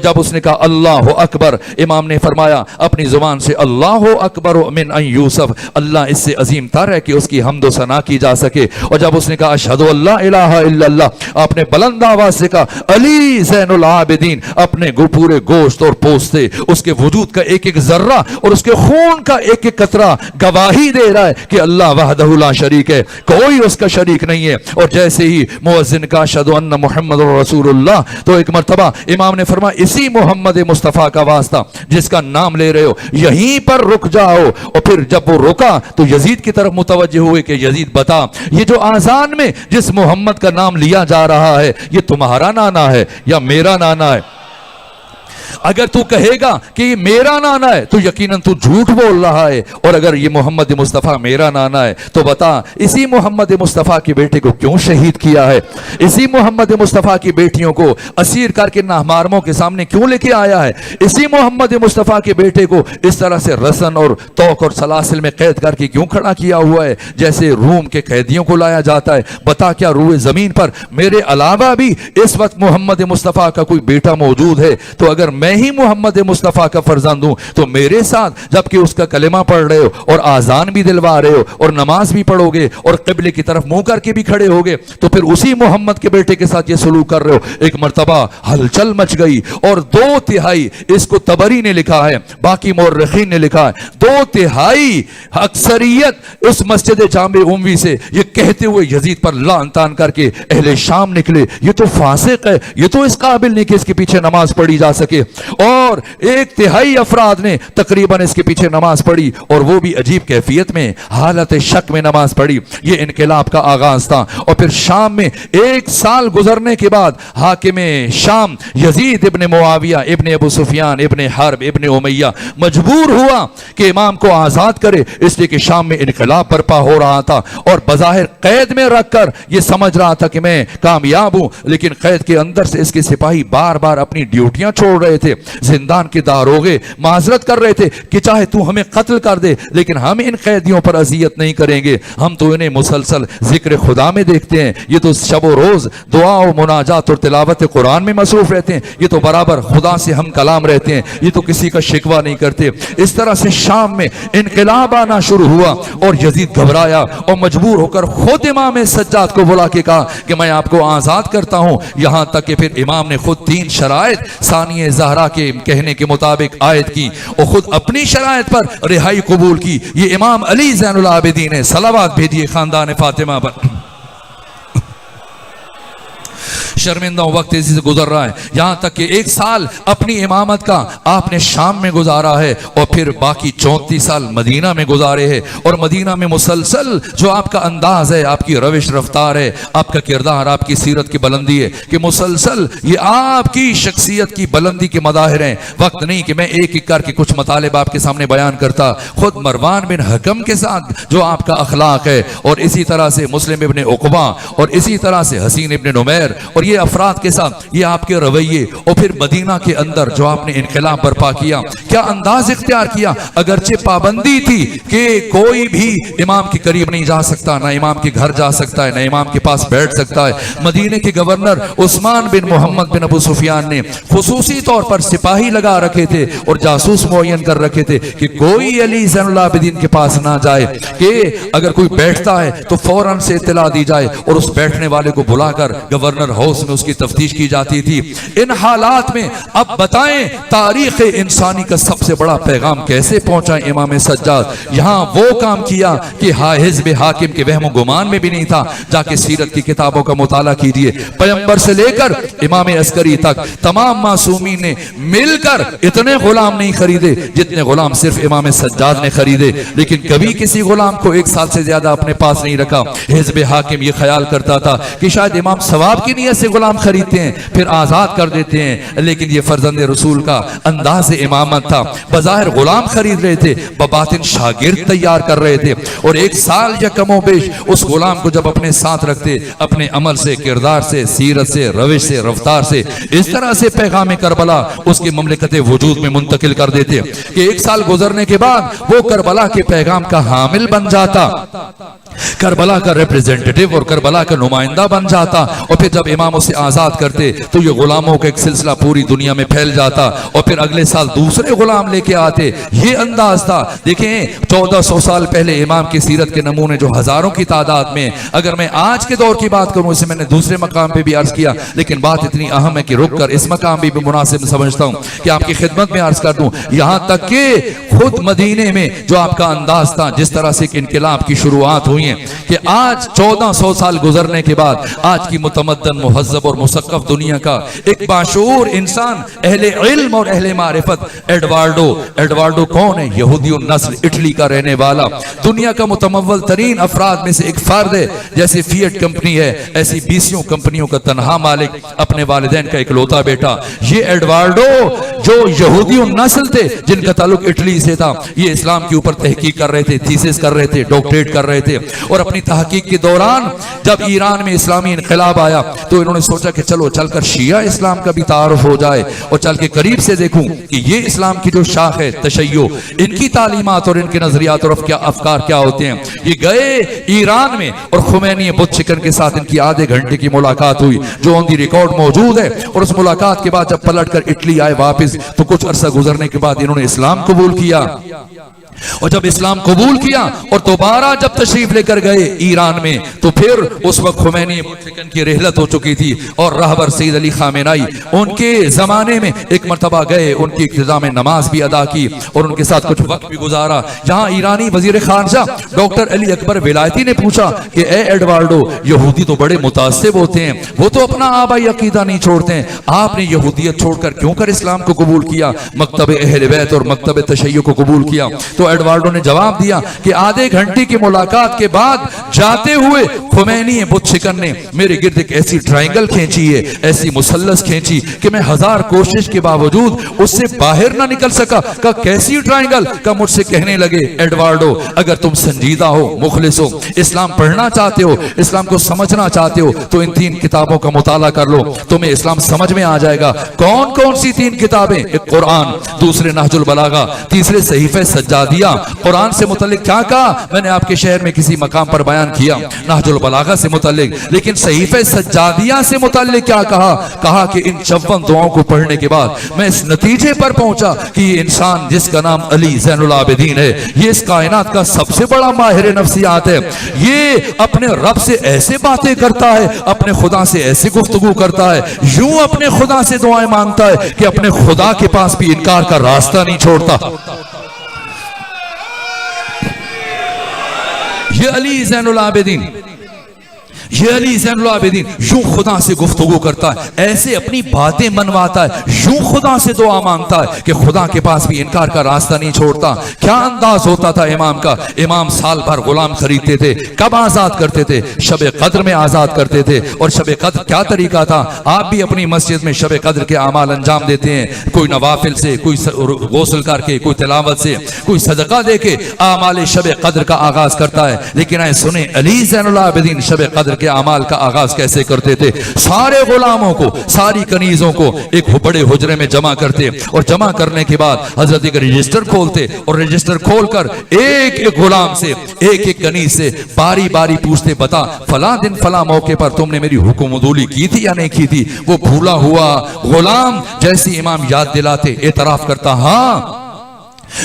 جب اس نے کہا اللہ اکبر، امام نے فرمایا اپنی زبان سے، اللہ اکبر من ان یوسف، اللہ اس سے عظیم تر ہے کہ اس کی حمد و ثنا کی جا سکے۔ اور جب اس نے کہا اشہد اللہ الہ الا اللہ، آپ نے بلند آواز سے کہا علی زین العابدین، اپنے پورے گوشت اور پوستے، اس کے وجود کا ایک ایک ذرہ اور اس کے خون کا ایک ایک قطرہ گواہی دے رہا ہے کہ اللہ وحدہ لا شریک ہے، کوئی اس کا شریک نہیں ہے۔ اور جیسے ہی مؤذن کا اشہد ان محمد رسول اللہ، تو ایک مرتبہ امام نے فرمایا اسی محمد مصطفیٰ کا واسطہ جس کا نام لے رہے ہو یہیں پر رک جاؤ۔ اور پھر جب وہ رکا تو یزید کی طرف متوجہ ہوئے کہ یزید بتا، یہ جو آذان میں جس محمد کا نام لیا جا رہا ہے یہ تمہارا نانا ہے یا میرا نانا ہے؟ اگر تو کہے گا کہ یہ میرا نانا ہے تو یقیناً تو جھوٹ بول رہا ہے، اور اگر یہ محمد مصطفیٰ میرا نانا ہے تو بتا اسی محمد مصطفیٰ کے بیٹے کو کیوں شہید کیا ہے، اسی محمد مصطفیٰ کی بیٹیوں کو اسیر کر کے نامحرموں کے سامنے کیوں لے کے آیا ہے، اسی محمد مصطفیٰ کے بیٹے کو اس طرح سے رسن اور توق اور سلاسل میں قید کر کے کیوں کھڑا کیا ہوا ہے جیسے روم کے قیدیوں کو لایا جاتا ہے۔ بتا کیا روئے زمین پر میرے علاوہ بھی اس وقت محمد مصطفیٰ کا کوئی بیٹا موجود ہے؟ تو اگر میں ہی محمد مصطفیٰ کا فرزند ہوں تو میرے ساتھ جبکہ اس کا کلمہ پڑھ رہے ہو اور آذان بھی دلوا رہے ہو اور نماز بھی پڑھو گے اور قبلے کی طرف منہ کر کے بھی کھڑے ہوگے تو پھر اسی محمد کے بیٹے کے ساتھ یہ سلوک کر رہے ہو۔ ایک مرتبہ ہلچل مچ گئی اور 2/3 اس کو طبری نے لکھا ہے، باقی مورخین نے لکھا ہے 2/3 اکثریت اس مسجد جامع اموی سے یہ کہتے ہوئے یزید پر لعن تان کر کے اہل شام نکلے، یہ تو فاسق ہے، یہ تو اس قابل نہیں کہ اس کے پیچھے نماز پڑھی جا سکے، اور 1/3 افراد نے تقریباً اس کے پیچھے نماز پڑھی اور وہ بھی عجیب کیفیت میں حالت شک میں نماز پڑھی۔ یہ انقلاب کا آغاز تھا، اور پھر شام میں 1 سال گزرنے کے بعد حاکم شام یزید ابن معاویہ ابن ابو سفیان ابن حرب ابن امیہ مجبور ہوا کہ امام کو آزاد کرے، اس لیے کہ شام میں انقلاب برپا ہو رہا تھا اور بظاہر قید میں رکھ کر یہ سمجھ رہا تھا کہ میں کامیاب ہوں، لیکن قید کے اندر سے اس کے سپاہی بار بار اپنی ڈیوٹیاں چھوڑ رہے تھے۔ زندان کے داروغے معذرت کر رہے تھے کہ چاہے تو ہمیں قتل کر دے لیکن ہم ان قیدیوں پر اذیت نہیں کریں گے، ہم تو انہیں مسلسل ذکر خدا میں دیکھتے ہیں، یہ تو شب و روز دعا و مناجات اور تلاوت قرآن میں مصروف رہتے ہیں، یہ تو برابر خدا سے ہم کلام رہتے ہیں، یہ تو کسی کا شکوہ نہیں کرتے۔ اس طرح سے شام میں انقلاب آنا شروع ہوا اور یزید گھبرایا اور مجبور ہو کر خود امام سجاد کو بلا کے کہا کہ میں آپ کو آزاد کرتا ہوں، یہاں تک کہ پھر امام نے خود 3 شرائط ثانیہ زہرا کے کہنے کے مطابق عائد کی اور خود اپنی شرائط پر رہائی قبول کی۔ یہ امام علی زین العابدین ہے، صلوات بھیجیے خاندان فاطمہ پر۔ شرمندہ وقت اسی سے گزر رہا ہے، یہاں تک کہ 1 سال اپنی امامت کا آپ نے شام میں گزارا ہے اور پھر باقی 34 سال مدینہ میں گزارے ہیں، اور مدینہ میں مسلسل جو آپ کا انداز ہے، آپ کی روش رفتار ہے، آپ کا کردار، آپ کی سیرت کی بلندی ہے کہ مسلسل یہ آپ کی شخصیت کی بلندی کے مظاہر ہیں۔ وقت نہیں کہ میں ایک ایک کر کے کچھ مطالب آپ کے سامنے بیان کرتا، خود مروان بن حکم کے ساتھ جو آپ کا اخلاق ہے، اور اسی طرح سے مسلم ابن عقبہ، اور اسی طرح سے حسین ابن نمیر، اور یہ افراد کے ساتھ یہ آپ کے رویے، اور پھر مدینہ کے اندر جو آپ نے انقلاب برپا کیا، کیا انداز اختیار کیا۔ اگرچہ پابندی تھی کہ کوئی بھی امام کے قریب نہیں جا سکتا، نہ امام کے گھر جا سکتا ہے، نہ امام کے پاس بیٹھ سکتا ہے۔ مدینہ کے گورنر عثمان بن محمد بن ابو سفیان نے خصوصی طور پر سپاہی لگا رکھے تھے اور جاسوس معین کر رکھے تھے کہ کوئی علی زین العابدین کے پاس نہ جائے، کہ اگر کوئی بیٹھتا ہے تو فوراً سے اطلاع دی جائے اور اس بیٹھنے والے کو بلا کر گورنر ہاؤس میں اس کی تفتیش کی جاتی تھی۔ ان حالات میں اب بتائیں تاریخ انسانی کا سب سے بڑا پیغام کیسے پہنچا امام سجاد؟ یہاں وہ کام کیا کہ حزب حاکم کے وہم و گمان میں بھی نہیں تھا۔ جا کے سیرت کی کتابوں کا مطالعہ کیجئے، پیغمبر سے لے کر امام عسکری تک تمام معصومین نے مل کر اتنے غلام نہیں خریدے جتنے غلام صرف امام سجاد نے خریدے، لیکن کبھی کسی غلام کو 1 سال سے زیادہ اپنے پاس نہیں رکھا۔ حزب حاکم یہ خیال کرتا تھا کہ شاید امام ثواب کی نیت سے غلام خریدتے ہیں پھر آزاد کر دیتے ہیں، لیکن یہ فرزند رسول کا انداز امامت تھا۔ بظاہر غلام خرید رہے تھے، بباطن شاگرد تیار کر رہے تھے، اور 1 سال یا کم و بیش اس غلام کو جب اپنے ساتھ رکھتے، اپنے عمل سے، کردار سے، سیرت سے، روش سے، رفتار سے اس طرح سے پیغام کربلا اس کی مملکت وجود میں منتقل کر دیتے کہ 1 سال گزرنے کے بعد وہ کربلا کے پیغام کا حامل بن جاتا، کربلا کا ریپریزنٹیٹیو اور کربلا کا نمائندہ بن جاتا، اور پھر جب امام اسے آزاد کرتے تو یہ غلاموں کا ایک سلسلہ پوری دنیا میں پھیل جاتا، اور پھر اگلے سال دوسرے غلام لے کے آتے۔ یہ انداز تھا۔ دیکھیں 1400 سال پہلے امام کی سیرت کے نمونے جو ہزاروں کی تعداد میں، اگر میں آج کے دور کی بات کروں، اسے میں نے دوسرے مقام پہ بھی عرض کیا، لیکن بات اتنی اہم ہے کہ رک کر اس مقام بھی مناسب سمجھتا ہوں کہ آپ کی خدمت میں عرض کر دوں، یہاں تک کہ خود مدینے میں جو آپ کا انداز تھا، جس طرح سے ایک انقلاب کی شروعات ہوئی ہیں کہ آج 1400 سال گزرنے کے بعد آج کی متمدن، مہذب اور مثقف دنیا کا ایک باشعور انسان، اہل علم اور اہل معرفت، ایڈوارڈو کون ہے؟ یہودی النسل، اٹلی کا رہنے والا، دنیا کا متمول ترین افراد میں سے ایک فرد ہے۔ جیسے فیٹ کمپنی ہے، ایسی 20 کمپنیوں کا تنہا مالک، اپنے والدین کا اکلوتا بیٹا۔ یہ ایڈوارڈو جو یہودی نسل تھے جن کا تعلق اٹلی سے تھا، یہ اسلام کے اوپر تحقیق کر رہے تھے، تھیسس کر رہے تھے، ڈاکٹریٹ کر رہے تھے، اور اپنی تحقیق کے دوران جب ایران میں اسلامی انقلاب آیا تو انہوں نے سوچا کہ چلو چل کر شیعہ اسلام کا بھی تعارف ہو جائے اور چل کے قریب سے دیکھوں کہ یہ اسلام کی جو شاخ ہے تشیع، ان کی تعلیمات اور ان کے نظریات اور افکار کیا ہوتے ہیں۔ یہ گئے ایران میں اور خمینی بت شکن کے ساتھ ان کی آدھے گھنٹے کی ملاقات ہوئی جو آن دی ریکارڈ موجود ہے، اور اس ملاقات کے بعد جب پلٹ کر اٹلی آئے واپس تو کچھ عرصہ گزرنے کے بعد انہوں نے اسلام قبول کیا، اور جب اسلام قبول کیا اور دوبارہ جب تشریف لے کر گئے ایران میں تو پھر اس وقت خمینی کی رحلت ہو چکی تھی، اور راہبر سید علی خامنائی ان کے زمانے میں ایک مرتبہ گئے، ان کی اقتداء میں نماز بھی ادا کی اور ان کے ساتھ کچھ وقت بھی گزارا۔ جہاں ایرانی وزیر خارجہ ڈاکٹر علی اکبر ولایتی نے پوچھا کہ اے ایڈوارڈو، یہودی تو بڑے متعصب ہوتے ہیں، وہ تو اپنا آبائی عقیدہ نہیں چھوڑتے ہیں، آپ نے یہودیت چھوڑ کر کیوں کر اسلام کو قبول کیا، مکتب اہل بیت اور مکتب تشیع کو قبول کیا؟ تو ایڈوارڈو نے جواب دیا کہ آدھے گھنٹے کی ملاقات کے بعد جاتے ہوئے خمینی بت شکن نے میرے گرد ایک ایسی ٹرائنگل کھینچی ہے، ایسی مثلث کھینچی کہ میں ہزار کوشش کے باوجود اس سے باہر نہ نکل سکا۔ کہا کیسی ٹرائنگل؟ کہا مجھ سے کہنے لگے ایڈوارڈو اگر تم سنجیدہ ہو، مخلص ہو، اسلام پڑھنا چاہتے ہو، اسلام کو سمجھنا چاہتے ہو تو ان 3 کتابوں کا مطالعہ کر لو، تمہیں اسلام سمجھ میں آ جائے گا۔ کون کون سی 3 کتابیں؟ ایک قرآن، دوسرے نہج البلاغہ، تیسرے صحیفہ سجادیہ۔ قرآن سے متعلق کیا کہا میں نے آپ کے شہر میں کسی مقام پر بیان کیا، نہج البلاغہ سے متعلق، لیکن صحیفہ سجادیہ سے متعلق کیا کہا؟ کہا کہ ان 54 دعاؤں کو پڑھنے کے بعد میں اس نتیجے پر پہنچا کہ یہ انسان جس کا نام علی زین العابدین ہے، یہ اس کائنات کا سب سے بڑا ماہر نفسیات ہے، یہ اپنے رب سے ایسے باتیں کرتا ہے، اپنے خدا سے ایسے گفتگو کرتا ہے، یوں اپنے خدا سے دعائیں مانگتا ہے کہ اپنے خدا کے پاس بھی انکار کا راستہ نہیں چھوڑتا۔ یہ علی زین العابدین، یہ علی زین العابدین یوں خدا سے گفتگو کرتا ہے، ایسے اپنی باتیں منواتا ہے، یوں خدا سے دعا مانگتا ہے کہ خدا کے پاس بھی انکار کا راستہ نہیں چھوڑتا۔ کیا انداز ہوتا تھا امام کا؟ امام سال بھر غلام خریدتے تھے، کب آزاد کرتے تھے؟ شب قدر میں آزاد کرتے تھے۔ اور شب قدر کیا طریقہ تھا؟ آپ بھی اپنی مسجد میں شب قدر کے اعمال انجام دیتے ہیں، کوئی نوافل سے، کوئی غسل کر کے، کوئی تلاوت سے، کوئی صدقہ دے کے اعمال شب قدر کا آغاز کرتا ہے۔ لیکن اے سنیں علی زین العابدین شب قدر کے اعمال کا آغاز کیسے کرتے تھے؟ سارے غلاموں کو، ساری کنیزوں کو ایک بڑے حجرے میں جمع کرتے، اور جمع کرنے کے بعد حضرت ایک رجسٹر کھولتے، اور رجسٹر کھول کر ایک ایک غلام سے، ایک ایک کنیز سے باری باری پوچھتے، بتا فلاں دن فلاں موقع پر تم نے میری حکم عدولی کی تھی یا نہیں کی تھی؟ وہ بھولا ہوا غلام جیسی امام یاد دلاتے اعتراف کرتا، ہاں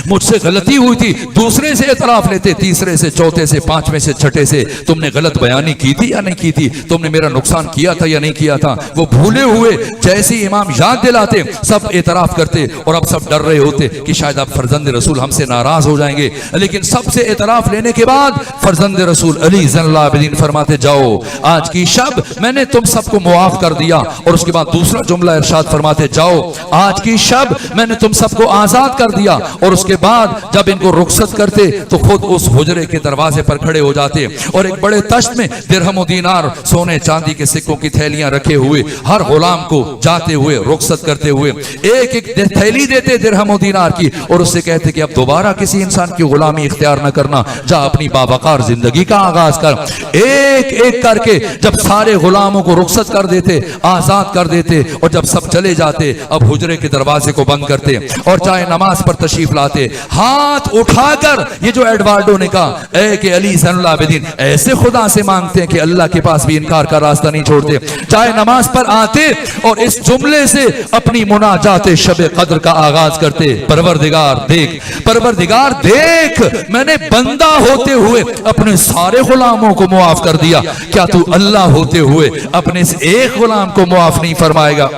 مجھ سے غلطی ہوئی تھی، دوسرے سے اعتراف لیتے، تیسرے سے، چوتھے سے، پانچویں سے، چھٹے سے، تم نے غلط بیانی کی تھی یا نہیں کی تھی؟ تم نے میرا نقصان کیا تھا یا نہیں کیا تھا؟ وہ بھولے ہوئے جیسے امام یاد دلاتے سب اعتراف کرتے، اور اب سب ڈر رہے ہوتے کہ شاید اب فرزند رسول ہم سے ناراض ہو جائیں گے، لیکن سب سے اعتراف لینے کے بعد فرزند رسول علی زین العابدین فرماتے جاؤ آج کی شب میں نے تم سب کو معاف کر دیا، اور اس کے بعد دوسرا جملہ ارشاد فرماتے جاؤ آج کی شب میں نے تم سب کو آزاد کر دیا، اور اس کے بعد جب ان کو رخصت کرتے تو خود اس حجرے کے دروازے پر کھڑے ہو جاتے، اور ایک بڑے تشت میں درہم و دینار، سونے چاندی کے سکوں کی تھیلیاں رکھے ہوئے ہر غلام کو جاتے ہوئے رخصت کرتے ہوئے ایک ایک تھیلی دیتے درہم و دینار کی، اور اس سے کہتے کہ اب دوبارہ کسی انسان کی غلامی اختیار نہ کرنا، جا اپنی باوقار زندگی کا آغاز کر۔ ایک ایک کر کے جب سارے غلاموں کو رخصت کر دیتے، آزاد کر دیتے، اور جب سب چلے جاتے اب حجرے کے دروازے کو بند کرتے اور چاہے نماز پر تشریف لاتے، ہاتھ اٹھا کر یہ جو ایڈوارڈو نے کہا اے کہ علی زین العابدین ایسے خدا سے مانگتے ہیں کہ اللہ کے پاس بھی انکار کا راستہ نہیں چھوڑتے، چاہے نماز پر آتے اور اس جملے سے اپنی مناجات شب قدر کا آغاز کرتے، پروردگار دیکھ، پروردگار دیکھ، میں نے بندہ ہوتے ہوئے اپنے سارے غلاموں کو معاف کر دیا، کیا تو اللہ ہوتے ہوئے اپنے اس ایک غلام کو معاف نہیں فرمائے گا؟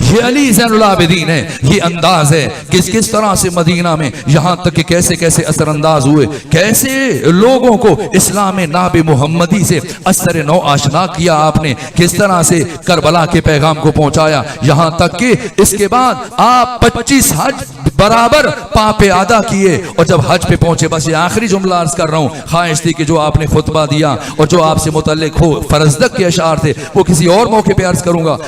یہ علی زین العابدین ہے، یہ انداز ہے کس طرح سے مدینہ میں یہاں تک کہ کیسے کیسے اثر انداز ہوئے، کیسے لوگوں کو اسلام ناب محمدی سے اثر نو آشنا کیا آپ نے، کس طرح سے کربلا کے پیغام کو پہنچایا، یہاں تک کہ اس کے بعد آپ 25 حج برابر پاپے ادا کیے، اور جب حج پہ پہنچے، بس یہ آخری جملہ عرض کر رہا ہوں، خواہش تھی کہ جو آپ نے خطبہ دیا اور جو آپ سے متعلق ہو فرزدق کے اشعار تھے وہ کسی اور موقع پہ عرض کروں گا،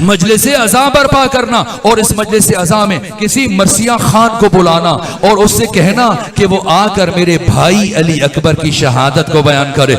مجلس عزا برپا کرنا اور اس مجلس عزا میں کسی مرثیہ خان کو بلانا اور اس سے کہنا کہ وہ آ کر میرے بھائی علی اکبر کی شہادت کو بیان کرے.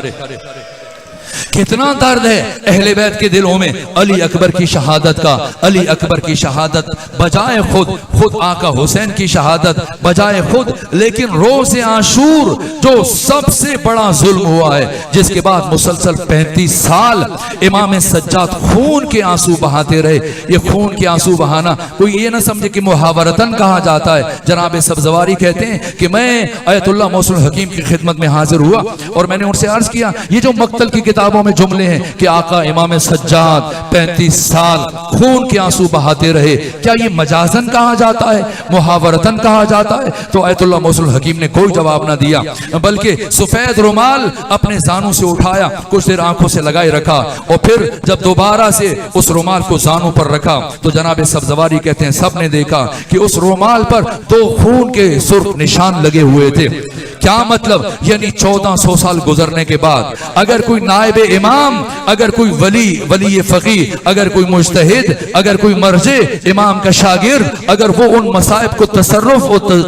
کتنا درد ہے اہل بیت کے دلوں میں علی اکبر کی شہادت کا. علی اکبر کی شہادت بجائے خود آقا حسین کی شہادت بجائے خود. لیکن روز عاشور جو سب سے بڑا ظلم ہوا ہے، جس کے بعد مسلسل 35 سال امام سجاد خون کے آنسو بہاتے رہے. یہ خون کے آنسو بہانا کوئی یہ نہ سمجھے کہ محاورتاً کہا جاتا ہے. جناب سبزواری کہتے ہیں کہ میں آیت اللہ موصل حکیم کی خدمت میں حاضر ہوا اور میں نے ان سے عرض کیا یہ جو مقتل کی کتابوں میں جملے ہیں کہ آقا امام سجاد 35 سال خون کے آنسو بہاتے رہے، کیا یہ مجازن کہا جاتا ہے، محاورتاً کہا جاتا ہے؟ تو آیت اللہ موصل حکیم نے کوئی جواب نہ دیا، بلکہ سفید رومال اپنے زانوں سے اٹھایا، کچھ دیر آنکھوں سے لگائے رکھا اور پھر جب دوبارہ سے اس رومال کو زانوں پر رکھا تو جناب سبزواری کہتے ہیں سب نے دیکھا کہ اس رومال پر 2 خون کے سرخ نشان لگے ہوئے تھے. کیا مطلب؟ یعنی 1400 سال گزرنے کے بعد اگر کوئی نائب امام، اگر کوئی ولی فقیہ، اگر کوئی مجتہد، اگر کوئی مرجع امام کا شاگرد، اگر وہ ان مصائب کو تصرف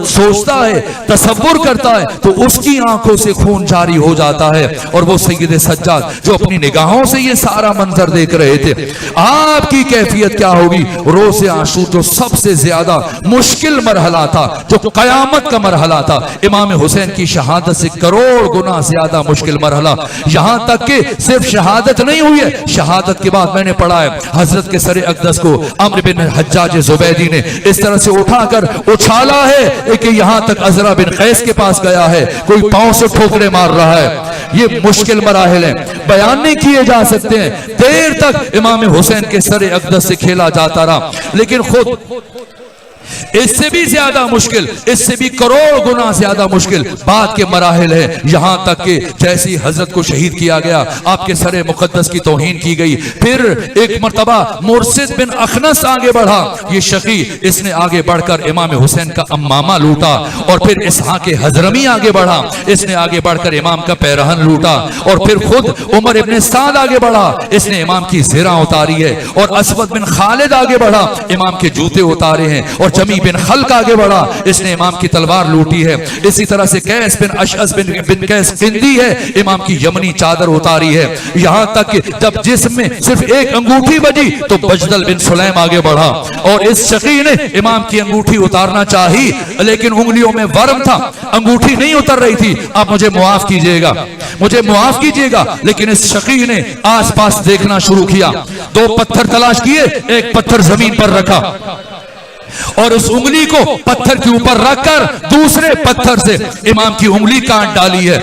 سوچتا ہے، تصور کرتا ہے تو اس کی آنکھوں سے خون جاری ہو جاتا ہے. اور وہ سید سجاد جو اپنی نگاہوں سے یہ سارا منظر دیکھ رہے تھے، آپ کی کیفیت کیا ہوگی؟ روز عاشور جو سب سے زیادہ مشکل مرحلہ تھا، جو قیامت کا مرحلہ تھا، امام حسین کی شہادت سے کروڑ گنا زیادہ مشکل مرحلہ. یہاں تک کہ صرف شہادت نہیں ہوئی ہے، شہادت کے بعد میں نے پڑھا ہے حضرت کے سر اقدس کو عمرو بن حجاج زبیدی نے اس طرح سے اٹھا کر اچھالا ہے کہ یہاں تک عزرا بن قیس کے پاس گیا ہے، کوئی پاؤں سے ٹھوکرے مار رہا ہے. یہ مشکل مراحل ہیں، بیان نہیں کیے جا سکتے ہیں. دیر تک امام حسین کے سر اقدس سے کھیلا جاتا رہا، لیکن خود اس سے بھی زیادہ مشکل، اس سے بھی کروڑ گنا زیادہ مشکل بعد کے مراحل ہے. یہاں تک کہ جیسی حضرت کو شہید کیا گیا، آپ کے سر مقدس کی توہین کی گئی. پھر ایک مرتبہ مرشد بن اخنس آگے بڑھا، یہ شقی، اس نے آگے بڑھ کر امام حسین کا امامہ لوٹا. اور پھر اسحاق حضرمی آگے بڑھا، اس نے آگے بڑھ کر امام کا پیرہن لوٹا. اور پھر خود عمر ابن سعد آگے بڑھا، اس نے امام کی زرہ اتاری ہے. اور اسود بن خالد آگے بڑھا، امام کے جوتے اتارے ہیں. اور جمی بن خلق آگے بڑھا، اس نے امام کی تلوار لوٹی ہے. اسی طرح سے قیس بن اشعث بن قیس قندی ہے، امام کی یمنی چادر اتاری ہے. یہاں تک کہ جب جسم میں صرف ایک انگوٹھی بجی تو بجدل بن سلیم آگے بڑھا اور اس شقی نے امام کی انگوٹھی اتارنا چاہی، لیکن انگلیوں میں ورم تھا، انگوٹھی نہیں اتر رہی تھی. آپ مجھے معاف کیجئے گا، مجھے معاف کیجئے گا. لیکن اس شقی نے آس پاس دیکھنا شروع کیا، 2 پتھر تلاش کیے، ایک پتھر زمین پر رکھا اور اس انگلی کو پتھر کے اوپر رکھ کر دوسرے پتھر سے امام کی انگلی کاٹ ڈالی ہے.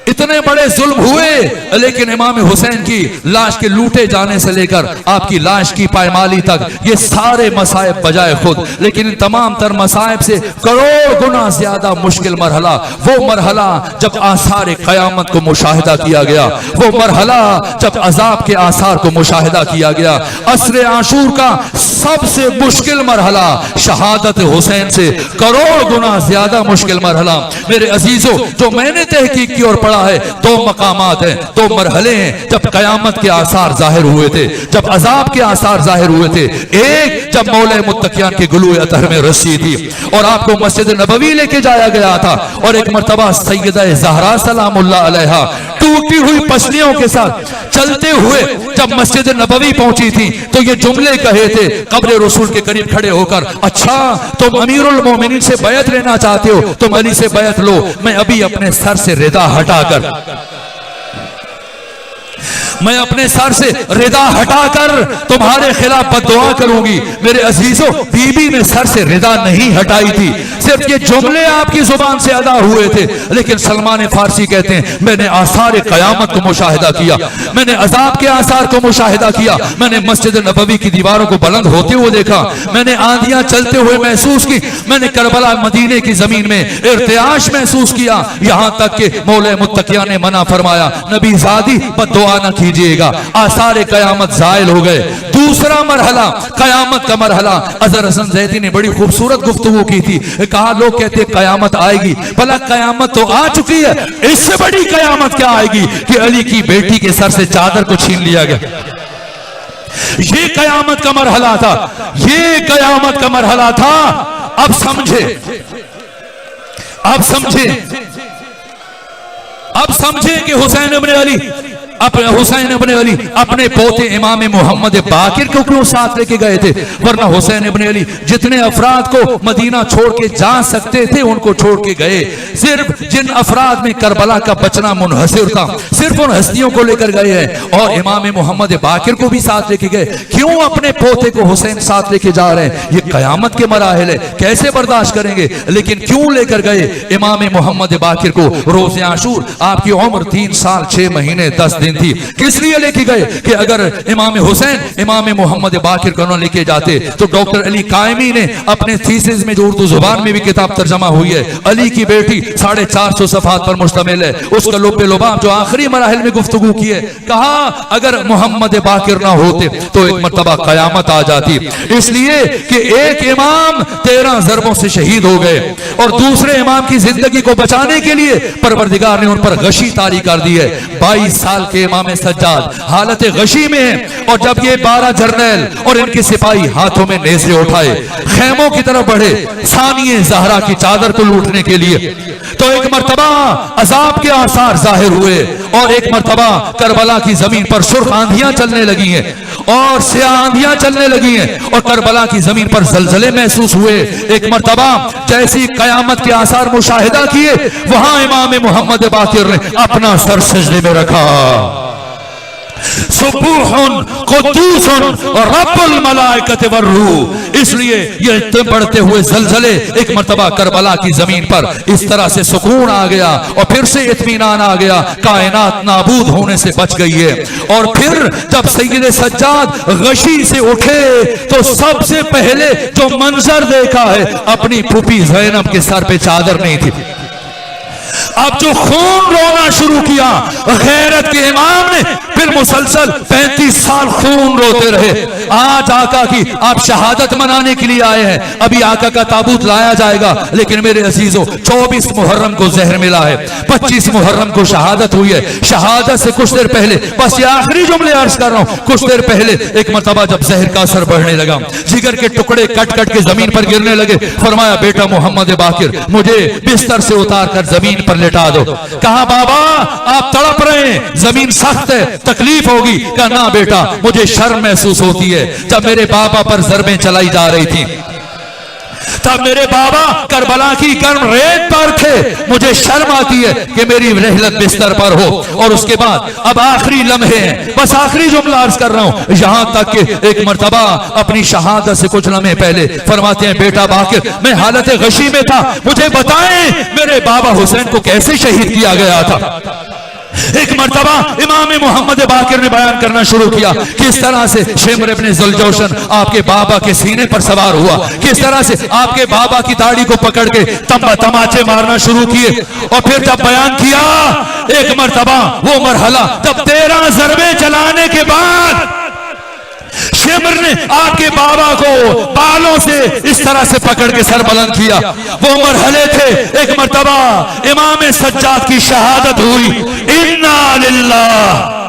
اتنے بڑے ظلم ہوئے، لیکن امام حسین کی لاش کے لوٹے جانے سے لے کر آپ کی لاش کی پائمالی تک یہ سارے مصائب بجائے خود. لیکن ان تمام تر مصائب سے کروڑ گنا زیادہ مشکل مرحلہ وہ مرحلہ جب آثار قیامت کو مشاہدہ کیا گیا، وہ مرحلہ جب عذاب کے آثار کو مشاہدہ کیا گیا. عصر عاشور کا سب سے مشکل مرحلہ شہادت حسین سے کروڑ گنا زیادہ مشکل مرحلہ. میرے عزیزوں، جو میں نے تحقیق کی اور پڑھا ہے، 2 مقامات ہیں، 2 مرحلے ہیں جب قیامت کے آثار ظاہر ہوئے تھے، جب عذاب کے آثار ظاہر ہوئے تھے. ایک جب مولا متقیان کے گلوئے اطہر میں رسی تھی اور آپ کو مسجد نبوی لے کے جایا گیا تھا، اور ایک مرتبہ سیدہ زہرا سلام اللہ علیہا ٹوٹی ہوئی پسلیوں کے ساتھ چلتے ہوئے جب مسجد نبوی پہنچی تھی تو یہ جملے کہے تھے قبر رسول کے قریب کھڑے ہو کر، اچھا تم امیر المومنین سے بیعت لینا چاہتے ہو، تم علی سے بیعت لو، میں ابھی اپنے سر سے ردا ہٹا کر میں اپنے سر سے ردا ہٹا کر تمہارے خلاف بددعا کروں گی. میرے عزیزوں، بی بی نے سر سے ردا نہیں ہٹائی تھی، صرف یہ جملے آپ کی زبان سے ادا ہوئے تھے. لیکن سلمان فارسی کہتے ہیں میں نے آثار قیامت کو مشاہدہ کیا، میں نے عذاب کے آثار کو مشاہدہ کیا، میں نے مسجد نبوی کی دیواروں کو بلند ہوتے ہوئے دیکھا، میں نے آندیاں چلتے ہوئے محسوس کی، میں نے کربلا مدینے کی زمین میں ارتعاش محسوس کیا. یہاں تک کہ مولا متقیان نے منع فرمایا، نبی زادی بددعا نہ کیجئے گا، آثار قیامت زائل ہو گئے. دوسرا مرحلہ قیامت کا مرحلہ. اظہر حسن زیدی نے بڑی خوبصورت گفتگو کی تھی، کہا لوگ کہتے قیامت آئے گی، بھلا قیامت تو آ چکی ہے، اس سے بڑی قیامت کیا آئے گی کہ علی کی بیٹی کے سر سے چادر کو چھین لیا گیا. یہ قیامت کا مرحلہ تھا، یہ قیامت کا مرحلہ تھا۔ اب سمجھے، اب سمجھے، اب سمجھے کہ حسین ابن علی اپنے پوتے امام محمد باقر کو کیوں ساتھ لے کے گئے تھے؟ ورنہ حسین ابن علی جتنے افراد کو مدینہ چھوڑ کے جا سکتے تھے ان کو چھوڑ کے گئے۔ صرف جن افراد میں کربلا کا بچنا منحصر تھا صرف ان ہستیوں کو لے کر گئے ہیں، اور امام محمد باقر کو بھی ساتھ لے کے گئے۔ کیوں اپنے پوتے کو حسین ساتھ لے کے جا رہے ہیں؟ یہ قیامت کے مراحل ہے، کیسے برداشت کریں گے؟ لیکن کیوں لے کر گئے امام محمد باقر کو؟ روز عاشور آپ کی عمر 3 سال 6 مہینے 10 دن تھی۔ کس لیے لے کے گئے کہ اگر امام حسین امام محمد باقر کو نہ لے کے جاتے تو ڈاکٹر علی قائمی نے اپنے تھیسس میں جو اردو زبان میں بھی کتاب ترجمہ ہوئی ہے، علی کی بیٹی 450 صفحات پر مشتمل ہے، اس کا لب لباب جو آخری مراحل میں گفتگو کی ہے، کہا اگر محمد باقر نہ ہوتے تو ایک مرتبہ قیامت آ جاتی، اس لیے کہ ایک امام 13 ضربوں سے شہید ہو گئے اور دوسرے امام کی زندگی کو بچانے کے لیے پروردگار نے ان پر غشی طاری کر دی ہے۔ 22 سال کے امام سجاد حالت غشی میں ہیں، اور جب یہ 12 جرنیل اور ان کے سپاہی ہاتھوں میں نیزے اٹھائے خیموں کی طرف بڑھے ثانیہ زہرا کی چادر کو لوٹنے کے لیے، تو ایک مرتبہ عذاب کے آثار ظاہر ہوئے، اور ایک مرتبہ کربلا کی زمین پر سرخ آندھیاں چلنے لگی ہیں اور سیاہ آندھیاں چلنے لگی ہیں، اور کربلا کی زمین پر زلزلے محسوس ہوئے۔ ایک مرتبہ جیسی قیامت کے آثار مشاہدہ کیے، وہاں امام محمد باقر نے اپنا سر سجدے میں رکھا۔ سبوح قدوس رب الملائکۃ والروح۔ اس لیے یہ بڑھتے ہوئے زلزلے، ایک مرتبہ کربلا کی زمین پر اس طرح سے سکون آ گیا اور پھر سے اطمینان آ گیا، کائنات نابود ہونے سے بچ گئی ہے۔ اور پھر جب سید سجاد غشی سے اٹھے تو سب سے پہلے جو منظر دیکھا ہے، اپنی پھوپھی زینب کے سر پہ چادر نہیں تھی۔ اب جو خون رونا شروع کیا، غیرت کے امام نے پھر مسلسل 35 سال خون روتے رہے۔ آج آقا کی آپ شہادت منانے کے لیے آئے ہیں، ابھی آقا کا تابوت لایا جائے گا، لیکن میرے عزیزو 24 محرم کو زہر ملا ہے، 25 محرم کو شہادت ہوئی ہے۔ شہادت سے کچھ دیر پہلے، بس یہ آخری جملے عرض کر رہا ہوں، کچھ دیر پہلے ایک مرتبہ جب زہر کا اثر بڑھنے لگا، جگر کے ٹکڑے کٹ کٹ کے زمین پر گرنے لگے، فرمایا بیٹا محمد باقر مجھے بستر سے اتار کر زمین پر لٹا دو۔ کہا بابا آپ تڑپ رہے ہیں، زمین سخت ہے، تکلیف ہوگی۔ کہا نہ بیٹا مجھے شرم محسوس ہوتی ہے، جب میرے بابا پر ضربیں چلائی جا رہی تھی تب میرے بابا کربلا کی گرم ریت پر تھے، مجھے شرم آتی ہے کہ میری رحلت بستر پر ہو۔ اور اس کے بعد اب آخری لمحے ہیں، بس آخری جملہ عرض کر رہا ہوں، یہاں تک کہ ایک مرتبہ اپنی شہادت سے کچھ لمحے پہلے فرماتے ہیں بیٹا باقر میں حالت غشی میں تھا، مجھے بتائیں میرے بابا حسین کو کیسے شہید کیا گیا تھا۔ ایک مرتبہ امام محمد باقر نے بیان کرنا شروع کیا، کس طرح سے شمر ابن ذوالجوشن آپ کے بابا کے سینے پر سوار ہوا، کس طرح سے آپ کے بابا کی داڑھی کو پکڑ کے تماچے مارنا شروع کیے، اور پھر جب بیان کیا ایک مرتبہ وہ مرحلہ جب 13 ضربیں چلانے کے بعد شمر نے آپ کے بابا کو بالوں سے اس طرح سے پکڑ کے سر بلند کیا، وہ مرحلے تھے۔ ایک مرتبہ امام سجاد کی شہادت ہوئی، انا للہ